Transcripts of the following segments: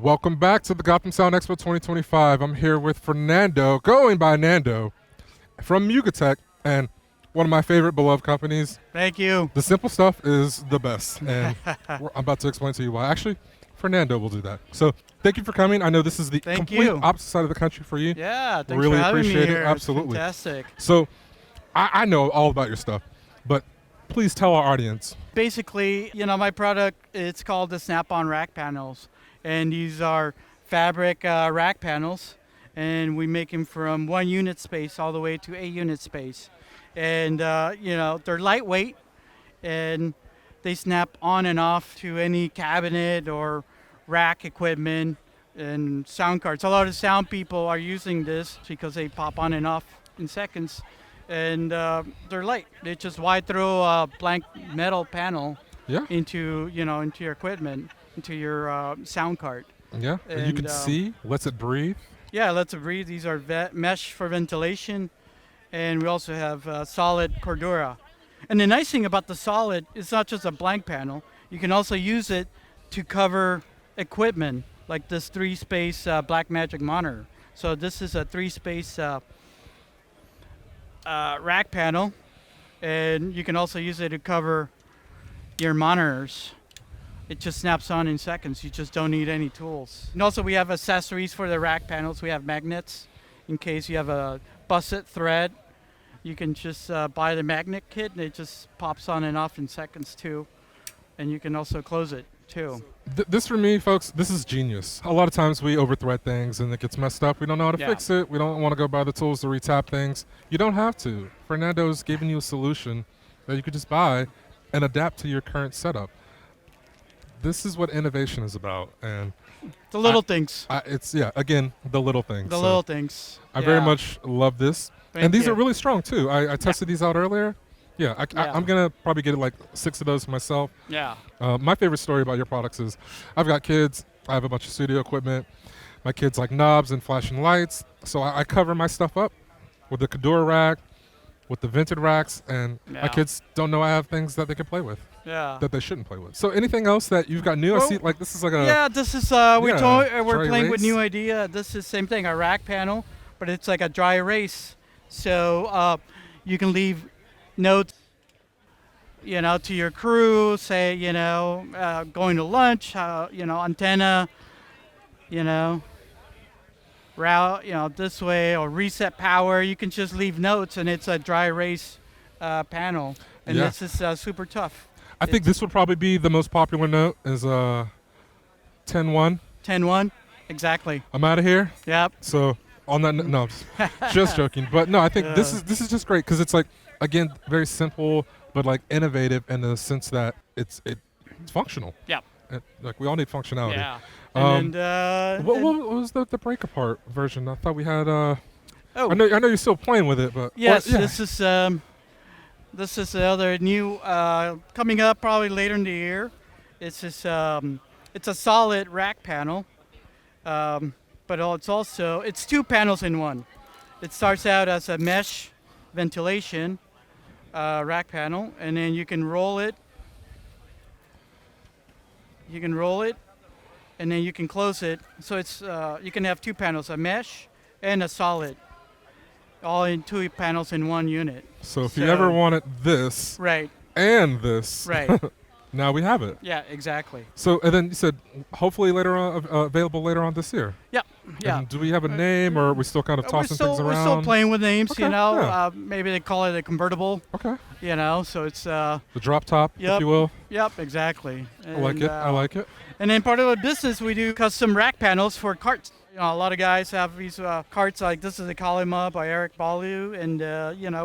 Welcome back to the Gotham Sound Expo 2025. I'm here with Fernando, going by Nando, from Muga-Tech, and one of my favorite beloved companies. Thank you. The simple stuff is the best, and I'm about to explain to you why. Actually, Fernando will do that. So thank you for coming. I know this is the complete opposite side of the country for you. Yeah, thanks really for having appreciate me it. here. Absolutely. It's fantastic. So I know all about your stuff, but please tell our audience. Basically, my product, it's called the Snap-on rack panels. And these are fabric rack panels. And we make them from 1 unit space all the way to 8 unit space. And, they're lightweight and they snap on and off to any cabinet or rack equipment and sound cards. A lot of sound people are using this because they pop on and off in seconds. And they're light. They just wide throw a blank metal panel into your equipment, into your sound card. Yeah, and you can see, lets it breathe. Yeah, lets it breathe. These are mesh for ventilation, and we also have solid cordura. And the nice thing about the solid, it's not just a blank panel. You can also use it to cover equipment, like this 3-space Blackmagic monitor. So this is a 3-space rack panel, and you can also use it to cover your monitors. It just snaps on in seconds. You just don't need any tools. And also we have accessories for the rack panels. We have magnets in case you have a busted thread. You can just buy the magnet kit and it just pops on and off in seconds too. And you can also close it too. This for me, folks, this is genius. A lot of times we overthread things and it gets messed up. We don't know how to fix it. We don't want to go buy the tools to retap things. You don't have to. Fernando's giving you a solution that you could just buy and adapt to your current setup. This is what innovation is about, and the little things. Again, the little things. The little things. I very much love this, and these are really strong too. I tested these out earlier. I'm gonna probably get like 6 of those myself. Yeah. My favorite story about your products is, I've got kids. I have a bunch of studio equipment. My kids like knobs and flashing lights, so I cover my stuff up with the Cordura rack, with the vented racks, and my kids don't know I have things that they can play with. Yeah. That they shouldn't play with. So anything else that you've got new? I see, like, this is like a... Yeah, this is, we're playing with new idea. This is same thing, a rack panel, but it's like a dry erase. So you can leave notes, to your crew, say, going to lunch, antenna, route, this way, or reset power. You can just leave notes, and it's a dry erase panel. And this is super tough. I think this would probably be the most popular note is 10-1. 10-1, exactly. I'm out of here. Yep. So on that no, just joking. But no, I think this is just great because it's like, again, very simple but like innovative in the sense that it's functional. Yeah. Like we all need functionality. Yeah. What was the break apart version? I thought we had. I know you're still playing with it, but yes, this is the other new coming up probably later in the year. It's just it's a solid rack panel, but it's 2 panels in one. It starts out as a mesh ventilation rack panel, and then you can roll it. And then you can close it. So it's you can have 2 panels, a mesh and a solid, all in 2 panels in 1 unit. So if you ever wanted this, and this, now we have it. Yeah, exactly. So and then you said hopefully later on available later on this year. Yeah, yeah. And do we have a name, or are we still kind of tossing things around? We're still playing with names, maybe they call it a convertible. Okay. So it's the drop top, if you will. Yep, exactly. And, I like it. And then part of the business, we do custom rack panels for carts. A lot of guys have these carts, like this is the Kalima by Eric Balu, and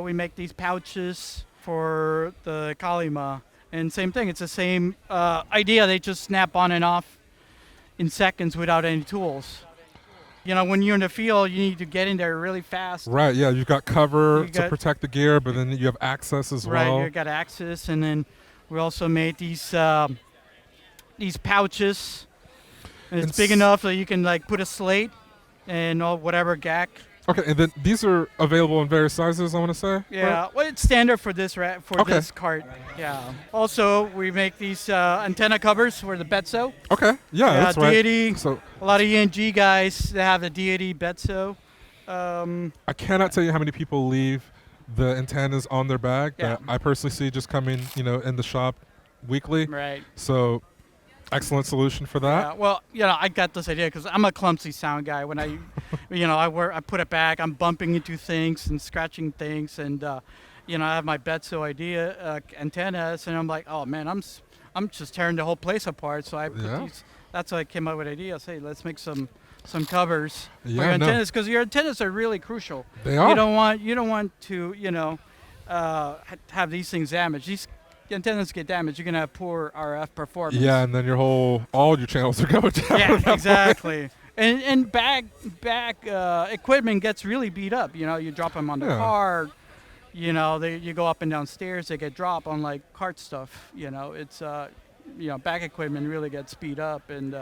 we make these pouches for the Kalima. And same thing, it's the same idea. They just snap on and off in seconds without any tools. When you're in the field, you need to get in there really fast. Right, yeah, you've got cover to protect the gear, but then you have access as well. Right, you've got access, and then we also made these pouches. And it's big enough that you can like put a slate and whatever gack Okay, and then these are available in various sizes, I want to say? Yeah, right? well, it's standard for this Okay. this cart. Yeah. Also, we make these antenna covers for the Betso. Okay, yeah, Yeah, that's right. deity. So A lot of ENG guys that have the deity Betso. Um, I cannot tell you how many people leave the antennas on their bag Yeah. that I personally see just coming, in the shop weekly. right. So excellent solution for that. Yeah. Well, I got this idea because I'm a clumsy sound guy. When I, I put it back. I'm bumping into things and scratching things, and I have my Betso idea antennas, and I'm like, oh man, I'm just tearing the whole place apart. So I put Yeah. these. That's why I came up with the idea. Say, let's make some covers for Yeah, your no. antennas because your antennas are really crucial. They are. You don't want to have these things damaged. These antennas get damaged, you're gonna have poor RF performance. Yeah, and then all your channels are going down. Yeah, exactly. And back equipment gets really beat up. You drop them on the Yeah. car. You go up and down stairs, they get dropped. Unlike cart stuff, it's back equipment really gets beat up, and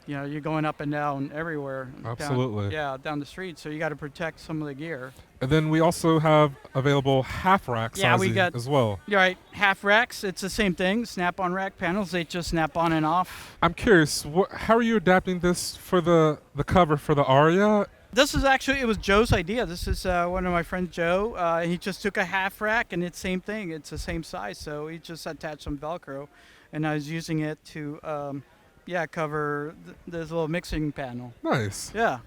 you're going up and down everywhere. Absolutely. Down the street. So you got to protect some of the gear. And then we also have available half rack Yeah, we sizing got- as well. You're right. Half racks. It's the same thing. Snap-on rack panels. They just snap on and off. I'm curious, how are you adapting this for the cover for the Aria? This is actually, it was Joe's idea. This is one of my friends, Joe. He just took a half rack, and it's same thing. It's the same size, so he just attached some Velcro, and I was using it to, cover this little mixing panel. Nice. Yeah,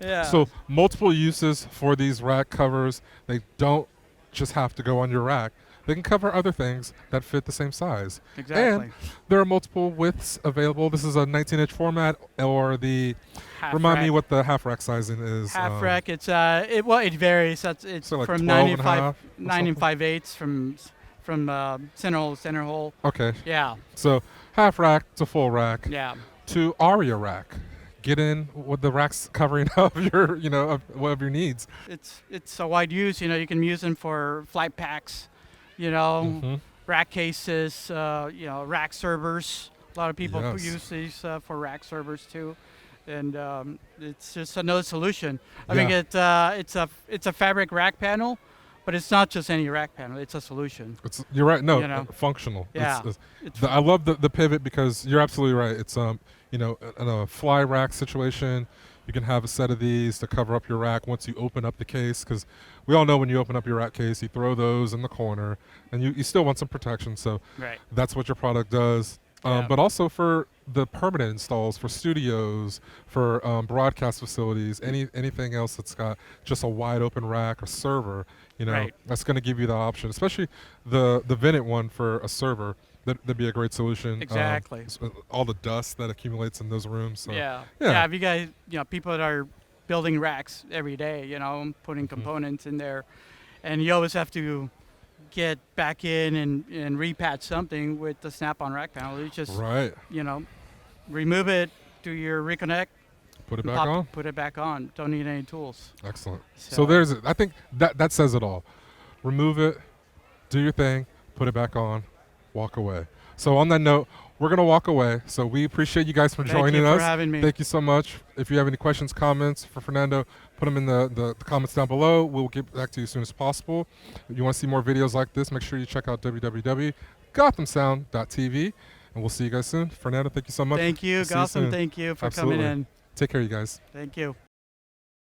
yeah. So multiple uses for these rack covers. They don't just have to go on your rack. They can cover other things that fit the same size. exactly. And there are multiple widths available. This is a 19-inch format, or the Half remind me rack. what the half rack sizing is. Half rack. It's it varies. It's So like from 12 9 and a and 5, half or 9 and something? 5/8 from center hole. Okay, Yeah, so half rack to full rack yeah. to Aria rack. Get in with the racks covering of your, of your needs. It's a wide use. You can use them for flight packs. Mhm. Rack cases. Rack servers. A lot of people Yes. use these for rack servers too, and it's just another solution. I Yeah. mean, it's a fabric rack panel, but it's not just any rack panel. It's a solution. You're right. No, You know. functional. Yeah. It's I love the pivot because you're absolutely right. It's in a fly rack situation, you can have a set of these to cover up your rack once you open up the case, because we all know when you open up your rack case, you throw those in the corner, and you still want some protection. So Right. that's what your product does. Yeah. But also for the permanent installs, for studios, for broadcast facilities, anything else that's got just a wide open rack or server, Right. that's going to give you the option, especially the vented one for a server. That'd be a great solution. Exactly. All the dust that accumulates in those rooms. So. Yeah. Yeah. If you guys, people that are building racks every day, putting Mm-hmm. components in there, and you always have to get back in and repatch something with the snap-on rack panel. You just, Right. remove it, do your reconnect, Put it and back on. put it back on. Don't need any tools. Excellent. So- So there's, I think that says it all. Remove it, do your thing, put it back on, walk away. So on that note, we're gonna walk away. So we appreciate you guys for Thank joining you us. for having me. Thank you so much. If you have any questions, comments for Fernando, put them in the comments down below. We'll get back to you as soon as possible. If you want to see more videos like this, make sure you check out www.gothamsound.tv, and we'll see you guys soon. Fernando, thank you so much. Thank you, We'll see you Gotham. soon. Thank you for Absolutely. coming in. Take care, you guys. Thank you.